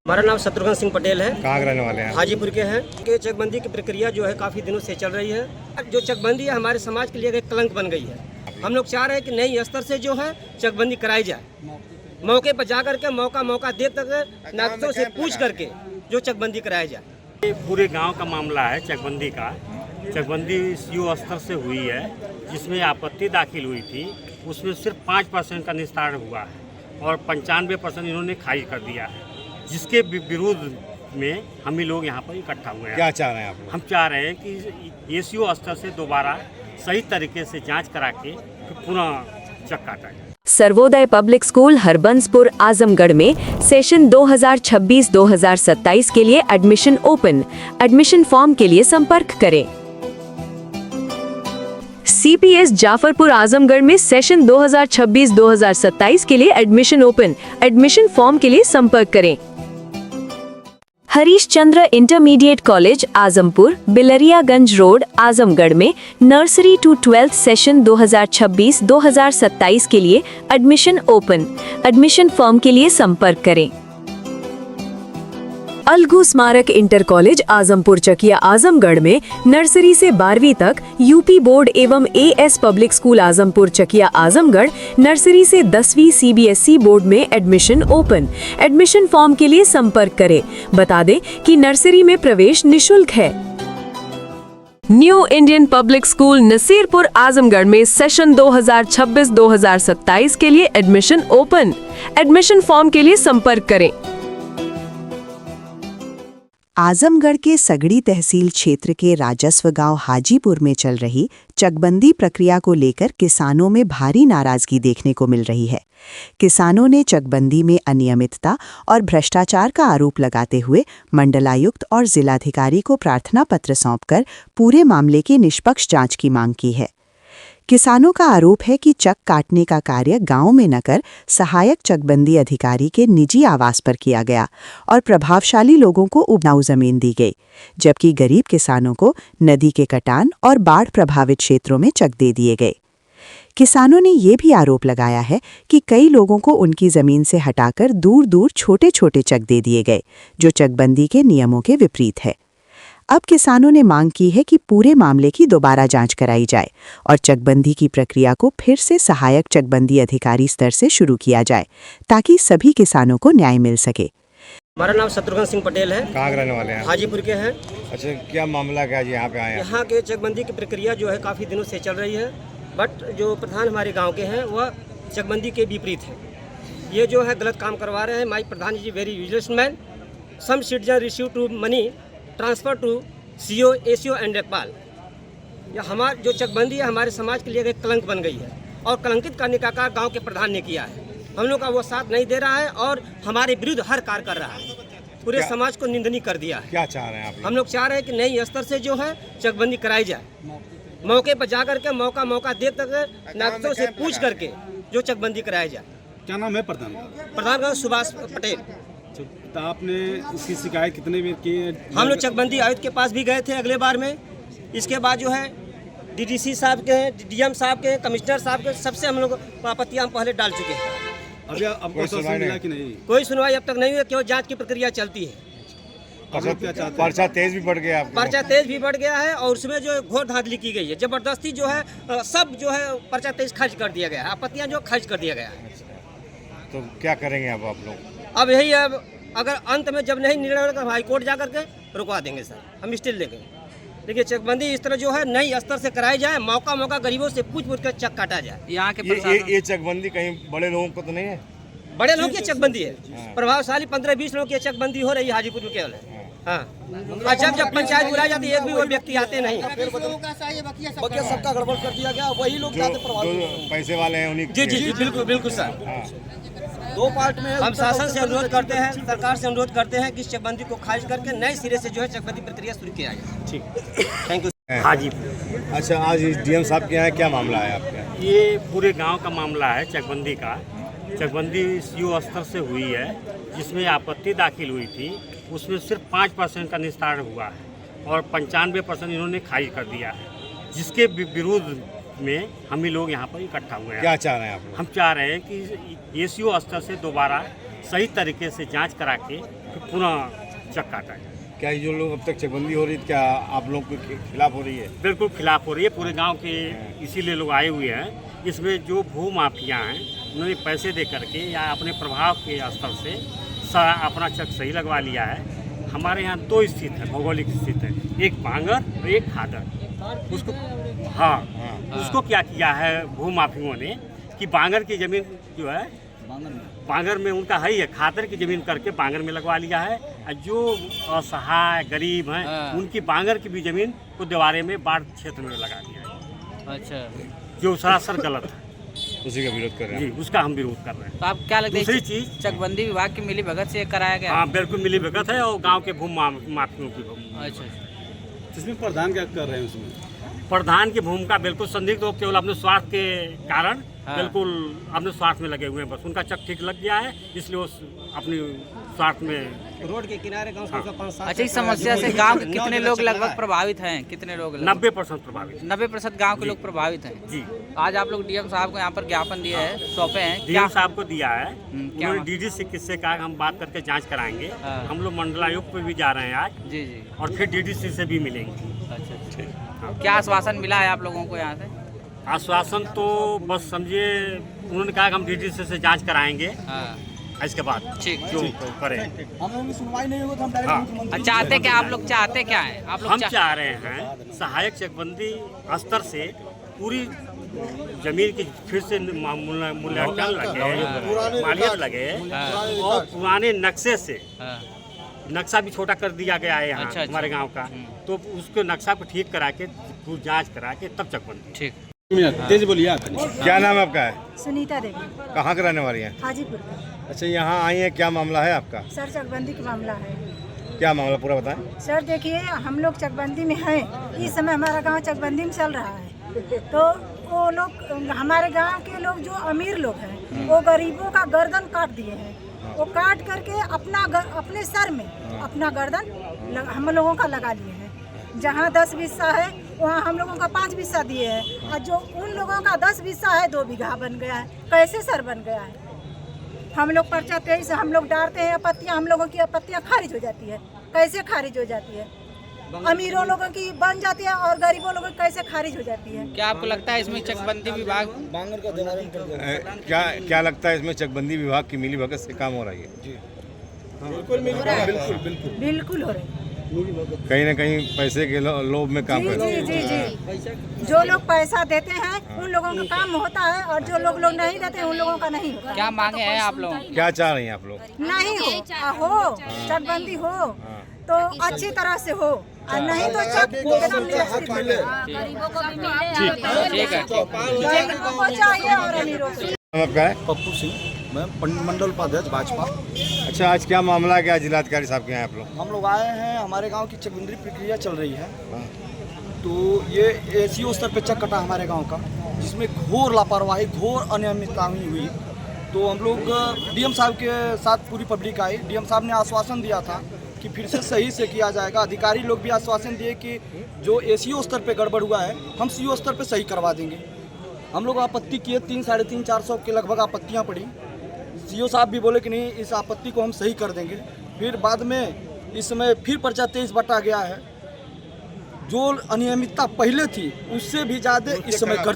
हमारा नाम शत्रुघ्न सिंह पटेल है। कहाँ के रहने वाले हैं? हाजीपुर के हैं। कि चकबंदी की प्रक्रिया जो है काफ़ी दिनों से चल रही है। जो चकबंदी है हमारे समाज के लिए एक कलंक बन गई है। हम लोग चाह रहे हैं कि नई स्तर से जो है चकबंदी कराई जाए। मौके पर जा करके मौका देख तक नागरिकों से पूछ करके जो चकबंदी कराई जाए। ये पूरे गांव का मामला है चकबंदी का। चकबंदी सीओ स्तर से हुई है, जिसमें आपत्ति दाखिल हुई थी। उसमें सिर्फ 5% का निस्तारण हुआ है और 95% इन्होंने खारिज कर दिया है, जिसके विरोध में हम ही लोग यहाँ पर इकट्ठा हुए हैं। क्या चाह रहे हैं आप? हम चाह रहे हैं कि एसीओ स्तर से दोबारा सही तरीके से जांच करा के फिर पुनः चक काटा जाए। सर्वोदय पब्लिक स्कूल हरबंसपुर आजमगढ़ में सेशन 2026-2027 के लिए एडमिशन ओपन। एडमिशन फॉर्म के लिए संपर्क करें। CPS जाफरपुर आजमगढ़ में सेशन 2026-2027 के लिए एडमिशन ओपन। एडमिशन फॉर्म के लिए संपर्क करें। Harish Chandra intermediate college Azampur Bilariyaganj road Azamgarh में नर्सरी टू 12th सेशन 2026-2027 के लिए एडमिशन ओपन। एडमिशन फॉर्म के लिए संपर्क करें। अलगू स्मारक इंटर कॉलेज आजमपुर चकिया आजमगढ़ में नर्सरी से 12वीं तक यूपी बोर्ड एवं AS public school Azampur Chakiya Azamgarh nursery से 10वीं CBSE बोर्ड में एडमिशन ओपन। एडमिशन फॉर्म के लिए संपर्क करें। बता दें कि नर्सरी में प्रवेश निशुल्क है। New Indian public school Nasirpur Azamgarh में सेशन 2026-2027 के लिए एडमिशन ओपन। एडमिशन फॉर्म के लिए संपर्क करें। आजमगढ़ के सगड़ी तहसील क्षेत्र के राजस्व गांव हाजीपुर में चल रही चकबंदी प्रक्रिया को लेकर किसानों में भारी नाराजगी देखने को मिल रही है। किसानों ने चकबंदी में अनियमितता और भ्रष्टाचार का आरोप लगाते हुए मंडलायुक्त और जिलाधिकारी को प्रार्थना पत्र सौंपकर पूरे मामले की निष्पक्ष जांच की मांग की है। किसानों का आरोप है कि चक काटने का कार्य गांव में न कर सहायक चकबंदी अधिकारी के निजी आवास पर किया गया और प्रभावशाली लोगों को उपजाऊ जमीन दी गई, जबकि गरीब किसानों को नदी के कटान और बाढ़ प्रभावित क्षेत्रों में चक दे दिए गए। किसानों ने ये भी आरोप लगाया है कि कई लोगों को उनकी जमीन से हटाकर दूर दूर छोटे छोटे चक दे दिए गए, जो चकबंदी के नियमों के विपरीत है। अब किसानों ने मांग की है कि पूरे मामले की दोबारा जांच कराई जाए और चकबंदी की प्रक्रिया को फिर से सहायक चकबंदी अधिकारी स्तर से शुरू किया जाए, ताकि सभी किसानों को न्याय मिल सके। हमारा नाम शत्रुघ्न सिंह पटेल है। कहाँ के रहने वाले हैं? हाजीपुर के हैं। अच्छा, क्या मामला क्या है यहाँ पे आए हैं? यहाँ के चकबंदी की प्रक्रिया जो है काफ़ी दिनों से चल रही है, बट जो प्रधान हमारे गाँव के हैं वह चकबंदी के विपरीत है। ये जो है गलत काम करवा रहे हैं। My pradhan ji very useless man. Some citizen receive to money transfer to CO, ACO and lekhpal. यह हमारे जो चकबंदी है हमारे समाज के लिए एक कलंक बन गई है और कलंकित करने का कार्य गांव के प्रधान ने किया है। हम लोग का वो साथ नहीं दे रहा है और हमारे विरुद्ध हर कार्य कर रहा है। पूरे समाज को निंदनीय कर दिया है। क्या चाह रहे हैं आप? हम लोग चाह रहे हैं कि नई स्तर से जो है चकबंदी कराई जाए। मौके पर जा करके मौका देख तक नागरिकों से पूछ करके जो चकबंदी कराई जाए। क्या नाम है प्रधान? प्रधान का सुभाष पटेल। तो आपने इसकी शिकायत कितने बार की है? हम लोग चकबंदी आयुक्त के पास भी गए थे अगले बार में। इसके बाद जो है DDC साहब के हैं, DM साहब के हैं, कमिश्नर साहब के, सबसे हम लोग आपत्तियां हम पहले डाल चुके हैं। अभी आपको सुनवाई मिला कि नहीं? कोई सुनवाई अब तक नहीं हुई, केवल जांच की प्रक्रिया चलती है। पर्चा तेज भी बढ़ गया। पर्चा तेज भी बढ़ गया है और उसमें जो घोर धांधली की गई है, जबरदस्ती जो है सब जो है पर्चा तेज खर्च कर दिया गया है। आपत्तियाँ जो खर्च कर दिया गया है। तो क्या करेंगे अब आप लोग? अब यही है, अगर अंत में जब नहीं निर्णय होगा हाईकोर्ट जा करके रुकवा देंगे सर, हम स्टिल लेंगे। देखिए चकबंदी इस तरह जो है नई स्तर से कराई जाए, मौका गरीबों से पूछ कर चक काटा जाए। यहाँ के ये चकबंदी कहीं बड़े लोगों को तो नहीं है? बड़े लोगों की चकबंदी है। प्रभावशाली 15-20 लोगों की चकबंदी हो रही है हाजीपुर में केवल है। हाँ, और जब पंचायत बुलाई जाती है एक भी वो व्यक्ति आते नहीं। सबका गड़बड़ कर दिया गया, वही लोग जो पैसे वाले हैं उन्हीं। जी बिल्कुल सर। दो पार्ट में हम शासन से अनुरोध करते हैं, सरकार से अनुरोध करते हैं कि इस चकबंदी को खारिज करके नए सिरे से जो है चकबंदी प्रक्रिया शुरू किया जाए। ठीक, थैंक यू। हाजीपुर। अच्छा, आज DM साहब के यहाँ क्या मामला है आपके? ये पूरे गांव का मामला है चकबंदी का। चकबंदी CO स्तर से हुई है, जिसमें आपत्ति दाखिल हुई थी। उसमें सिर्फ 5% का निस्तारण हुआ है और 95% इन्होंने खारिज कर दिया है, जिसके विरोध में हम ही लोग यहाँ पर इकट्ठा हुए हैं। क्या चाह रहे हैं आप? हम चाह रहे हैं कि एसीओ स्तर से दोबारा सही तरीके से जांच करा के फिर पुनः चक काटा जाए। क्या ये जो लोग अब तक चकबंदी हो रही है, क्या आप लोगों के खिलाफ हो रही है? बिल्कुल खिलाफ हो रही है, पूरे गांव के इसीलिए लोग आए हुए हैं। इसमें जो भू माफिया हैं उन्होंने पैसे दे करके या अपने प्रभाव के स्तर से अपना चक सही लगवा लिया है। हमारे यहाँ दो स्थित है, भौगोलिक स्थित है, एक बांगर और एक खादर। उसको उसको क्या किया है भू माफियों ने कि बांगर की ज़मीन जो है बांगर में उनका है ही है, खादर की ज़मीन करके बांगर में लगवा लिया है। और जो असहाय गरीब हैं उनकी बांगर की भी ज़मीन को दीवारे में बाढ़ क्षेत्र में लगा दिया है। अच्छा, जो सरासर गलत है, उसी का विरोध कर रहे जी हैं। उसका हम विरोध कर रहे हैं। तो आप क्या लगता है दूसरी चीज़, चकबंदी विभाग की मिली भगत से कराया गया? हाँ बिल्कुल मिली भगत है और गांव के भू माफियों की भूमि। अच्छा, इसमें प्रधान क्या कर रहे हैं उसमें? प्रधान की भूमिका बिल्कुल संदिग्ध हो, केवल अपने स्वार्थ के कारण बिल्कुल अपने स्वार्थ में लगे हुए हैं। बस उनका चक ठीक लग गया है, इसलिए वो अपनी स्वार्थ में रोड के किनारे गांव का 5-7। अच्छा, इस समस्या से गांव के कितने लोग लगभग प्रभावित हैं? कितने लोग? 90% प्रभावित। 90% गांव के लोग प्रभावित हैं। जी, आज आप लोग डीएम साहब को यहाँ पर ज्ञापन दिए हैं, सौंपे हैं, डीएम साहब को दिया है। क्या? उन्होंने डीडी से किससे कहा हम बात करके जांच कराएंगे। हाँ। हम लोग मंडलायुक्त पे भी जा रहे हैं आज, जी जी। और फिर डीडीसी से भी मिलेंगे। अच्छा, क्या आश्वासन मिला है आप लोगों को यहाँ से? आश्वासन तो बस समझिए उन्होंने कहा कि हम डीडीसी से जांच कराएंगे, हाँ, इसके बाद ठीक जो करें। हम लोगों की सुनवाई नहीं होगी तो हम डायरेक्ट हाँ। मुख्यमंत्री चाहते क्या आप लोग? चाहते क्या है आप लोग? हम चाह रहे हैं सहायक चकबंदी स्तर से पूरी जमीन की फिर से मूल्यांकन लगे, मालियत लगे, और पुराने नक्शे से हाँ, नक्शा भी छोटा कर दिया गया है यहाँ अच्छा, अच्छा। हमारे गांव का, तो उसके नक्शा को ठीक करा के जांच करा के तब चकबंदी। ठीक। तेज बोलिए आप। क्या नाम आपका है? सुनीता देवी, कहाँ के रहने वाली हैं? हाजीपुर का। अच्छा, यहाँ आई हैं, क्या मामला है आपका? सर, चकबंदी का मामला है। क्या मामला पूरा बताएं। सर देखिए, हम लोग चकबंदी में हैं, इस समय हमारा गांव चकबंदी में चल रहा है। तो वो लोग, हमारे गांव के लोग जो अमीर लोग हैं, वो गरीबों का गर्दन काट दिए हैं। वो काट करके अपने सर में अपना गर्दन हम लोगों का लगा लिए हैं। जहाँ 10 बिस्सा है वहाँ हम लोगों का 5 बिस्सा दिए हैं, और जो उन लोगों का 10 बिस्सा है 2 बीघा बन गया है। कैसे सर बन गया है? हम लोग पर्चा 23 हम लोग डालते हैं, आपत्तियाँ, हम लोगों की आपत्तियाँ खारिज हो जाती है। कैसे खारिज हो जाती है? अमीरों लोगों की बन जाती है और गरीबों लोगों की कैसे खारिज हो जाती है? क्या आपको लगता है इसमें चकबंदी विभाग? बांगर का दीवार में कर दिया। क्या लगता है इसमें चकबंदी विभाग की मिली भगत से काम हो रही है? बिल्कुल हो रही है। कहीं ना कहीं पैसे के लोभ में काम करते हैं। जी जी जी। जो लोग पैसा देते हैं उन लोगों का काम होता है, और जो लोग नहीं देते हैं उन लोगों का नहीं होता। क्या मांगे हैं आप लोग? क्या चाह रही हैं आप लोग? नहीं हो चकबंदी हो तो अच्छी तरह से हो, और नहीं तो चक एकदम व्यवस्थित मिले। ठीक है। गरीबों को चाहिए और अमीरों को। आपका है? पप्पू सिंह, मैं मंडल उपाध्यक्ष भाजपा। अच्छा, आज क्या मामला है? क्या जिलाधिकारी साहब के यहाँ आप लोग? हम लोग आए हैं, हमारे गांव की चकबंदी प्रक्रिया चल रही है। तो ये एसीओ स्तर पे चक कटा हमारे गांव का, जिसमें घोर लापरवाही, घोर अनियमितता हुई। तो हम लोग डीएम साहब के साथ पूरी पब्लिक आई। डीएम साहब ने आश्वासन दिया था कि फिर से सही से किया जाएगा। अधिकारी लोग भी आश्वासन दिए कि जो एसीओ स्तर पे गड़बड़ हुआ है हम सीओ स्तर पे सही करवा देंगे। हम लोग आपत्ति किए, 300-450 के लगभग आपत्तियाँ पड़ी। सीओ साहब भी बोले कि नहीं, इस आपत्ति को हम सही कर देंगे। फिर बाद में इस समय फिर पर्चा 23 बटा गया है। जो अनियमितता पहले थी उससे भी ज़्यादा इस समय कर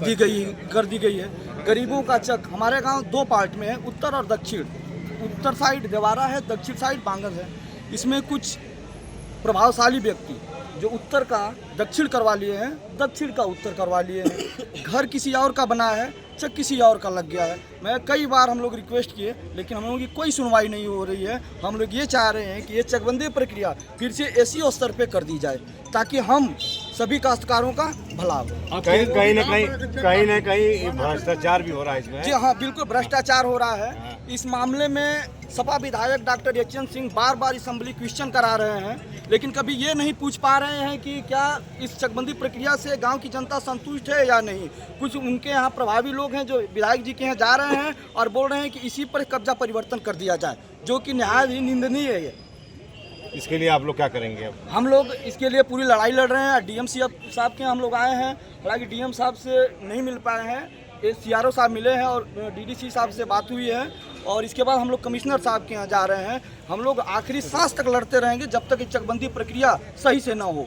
दी गई है। गरीबों का चक हमारे गांव 2 पार्ट में है, उत्तर और दक्षिण। उत्तर साइड देवारा है, दक्षिण साइड बांगर है। इसमें कुछ प्रभावशाली व्यक्ति जो उत्तर का दक्षिण करवा लिए हैं, दक्षिण का उत्तर करवा लिए हैं। घर किसी और का बना है, चक किसी और का लग गया है। मैं कई बार हम लोग रिक्वेस्ट किए, लेकिन हम लोगों की कोई सुनवाई नहीं हो रही है। हम लोग ये चाह रहे हैं कि ये चकबंदी प्रक्रिया फिर से एसीओ स्तर पे कर दी जाए, ताकि हम सभी काश्तकारों का भला हो। कहीं ना कहीं भ्रष्टाचार भी हो रहा है इसमें। जी हाँ, बिल्कुल भ्रष्टाचार हो रहा है। इस मामले में सपा विधायक डॉक्टर यशवंत सिंह बार बार असेंबली क्वेश्चन करा रहे हैं, लेकिन कभी ये नहीं पूछ पा रहे हैं कि क्या इस चकबंदी प्रक्रिया से गांव की जनता संतुष्ट है या नहीं। कुछ उनके यहाँ प्रभावी लोग हैं जो विधायक जी के यहाँ जा रहे हैं और बोल रहे हैं कि इसी पर कब्जा परिवर्तन कर दिया जाए, जो कि निहायत ही निंदनीय है। इसके लिए आप लोग क्या करेंगे अब? हम लोग इसके लिए पूरी लड़ाई लड़ रहे हैं। डीएम साहब के हम लोग आए हैं, हालांकि डीएम साहब से नहीं मिल पाए हैं। सीआरओ साहब मिले हैं और डीडीसी साहब से बात हुई है। और इसके बाद हम लोग कमिश्नर साहब के यहाँ जा रहे हैं। हम लोग आखिरी सांस तक लड़ते रहेंगे जब तक ये चकबंदी प्रक्रिया सही से ना हो।